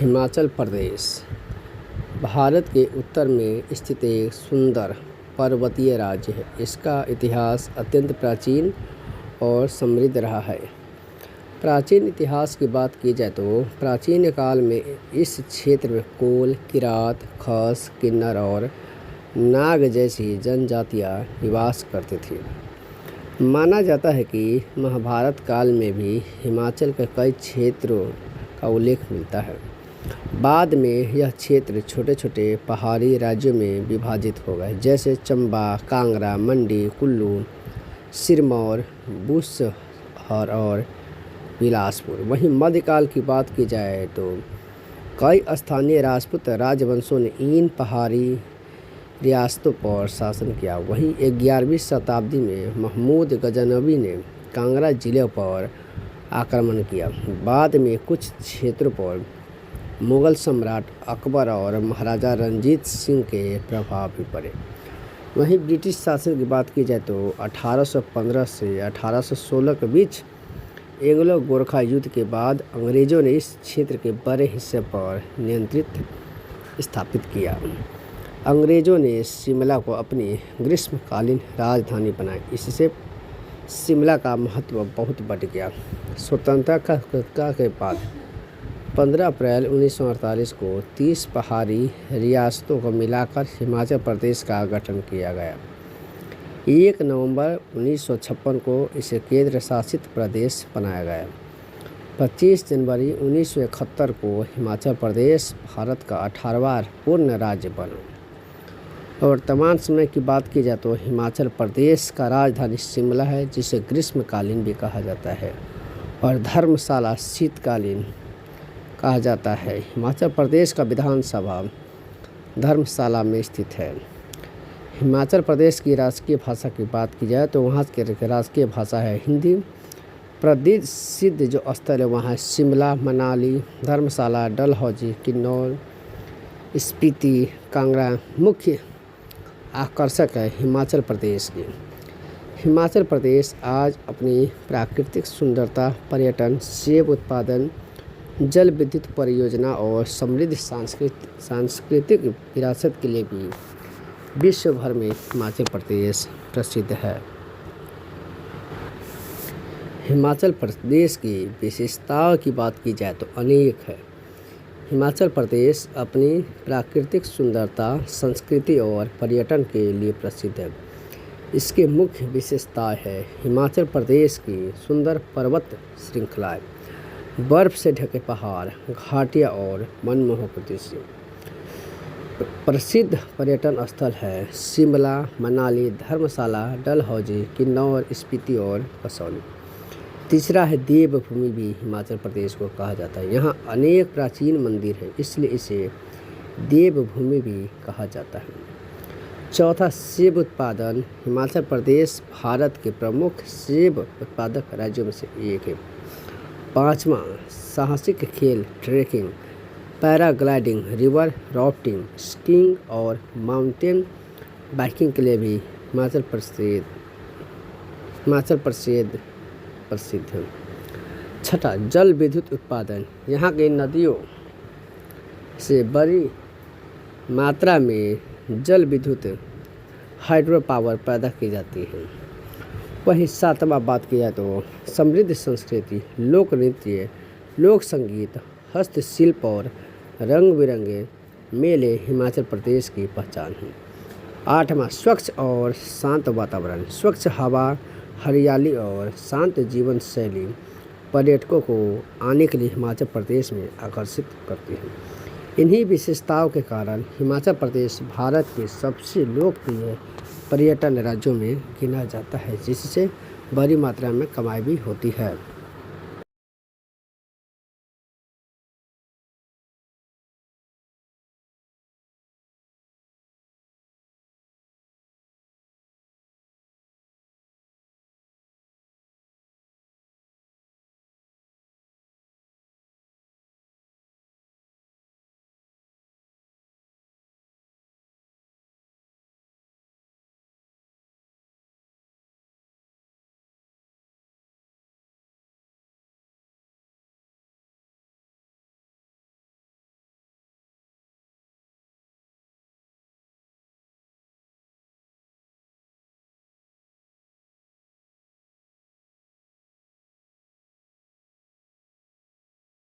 हिमाचल प्रदेश भारत के उत्तर में स्थित एक सुंदर पर्वतीय राज्य है। इसका इतिहास अत्यंत प्राचीन और समृद्ध रहा है। प्राचीन इतिहास की बात की जाए तो प्राचीन काल में इस क्षेत्र में कोल, किरात, खस, किन्नर और नाग जैसी जनजातियां निवास करती थीं। माना जाता है कि महाभारत काल में भी हिमाचल के कई क्षेत्रों का उल्लेख मिलता है। बाद में यह क्षेत्र छोटे छोटे पहाड़ी राज्यों में विभाजित हो गए, जैसे चंबा, कांगड़ा, मंडी, कुल्लू, सिरमौर, बुसहर और बिलासपुर। वहीं मध्यकाल की बात की जाए तो कई स्थानीय राजपूत राजवंशों ने इन पहाड़ी रियासतों पर शासन किया। वहीं 11वीं शताब्दी में महमूद गजनवी ने कांगड़ा जिले पर आक्रमण किया। बाद में कुछ क्षेत्रों पर मुगल सम्राट अकबर और महाराजा रंजीत सिंह के प्रभाव भी पड़े। वहीं ब्रिटिश शासन की बात की जाए तो 1815 से 1816 के बीच एंग्लो गोरखा युद्ध के बाद अंग्रेज़ों ने इस क्षेत्र के बड़े हिस्से पर नियंत्रित स्थापित किया। अंग्रेज़ों ने शिमला को अपनी ग्रीष्मकालीन राजधानी बनाई। इससे शिमला का महत्व बहुत बढ़ गया। स्वतंत्रता के बाद 15 अप्रैल 1948 को 30 पहाड़ी रियासतों को मिलाकर हिमाचल प्रदेश का गठन किया गया। 1 नवंबर 1956 को इसे केंद्र शासित प्रदेश बनाया गया। 25 जनवरी 1971 को हिमाचल प्रदेश भारत का 18वां पूर्ण राज्य बना। वर्तमान समय की बात की जाए तो हिमाचल प्रदेश का राजधानी शिमला है, जिसे ग्रीष्मकालीन भी कहा जाता है और धर्मशाला शीतकालीन कहा जाता है। हिमाचल प्रदेश का विधानसभा धर्मशाला में स्थित है। हिमाचल प्रदेश की राजकीय भाषा की बात की जाए तो वहाँ की राजकीय भाषा है हिंदी। प्रसिद्ध जो स्थल है वहाँ शिमला, मनाली, धर्मशाला, डलहौजी, किन्नौर, स्पीति, कांगड़ा मुख्य आकर्षक है हिमाचल प्रदेश की। हिमाचल प्रदेश आज अपनी प्राकृतिक सुंदरता, पर्यटन, सेब उत्पादन, जल विद्युत परियोजना और समृद्ध सांस्कृतिक विरासत के लिए भी विश्व भर में हिमाचल प्रदेश प्रसिद्ध है। हिमाचल प्रदेश की विशेषताओं की बात की जाए तो अनेक है। हिमाचल प्रदेश अपनी प्राकृतिक सुंदरता, संस्कृति और पर्यटन के लिए प्रसिद्ध है। इसके मुख्य विशेषताएं है हिमाचल प्रदेश की सुंदर पर्वत श्रृंखलाएं, बर्फ से ढके पहाड़, घाटियां और मनमोहक दृश्य। प्रसिद्ध पर्यटन स्थल है शिमला, मनाली, धर्मशाला, डलहौजी, किन्नौर, स्पीति और कसौली। तीसरा है देवभूमि भी हिमाचल प्रदेश को कहा जाता है। यहाँ अनेक प्राचीन मंदिर हैं, इसलिए इसे देवभूमि भी कहा जाता है। चौथा सेब उत्पादन, हिमाचल प्रदेश भारत के प्रमुख सेब उत्पादक राज्यों में से एक है। पाँचवा साहसिक खेल, trekking, paragliding, river rafting, skiing और माउंटेन बाइकिंग के लिए भी हिमाचल प्रसिद्ध है। छठा जल विद्युत उत्पादन, यहाँ की नदियों से बड़ी मात्रा में जल विद्युत हाइड्रो पावर पैदा की जाती है। वहीं सातवां बात की जाए तो समृद्ध संस्कृति, लोक नृत्य, लोक संगीत, हस्तशिल्प और रंग बिरंगे मेले हिमाचल प्रदेश की पहचान है। आठवां स्वच्छ और शांत वातावरण, स्वच्छ हवा, हरियाली और शांत जीवन शैली पर्यटकों को आने के लिए हिमाचल प्रदेश में आकर्षित करती है। इन्हीं विशेषताओं के कारण हिमाचल प्रदेश भारत के सबसे लोकप्रिय पर्यटन राज्यों में गिना जाता है, जिससे बड़ी मात्रा में कमाई भी होती है।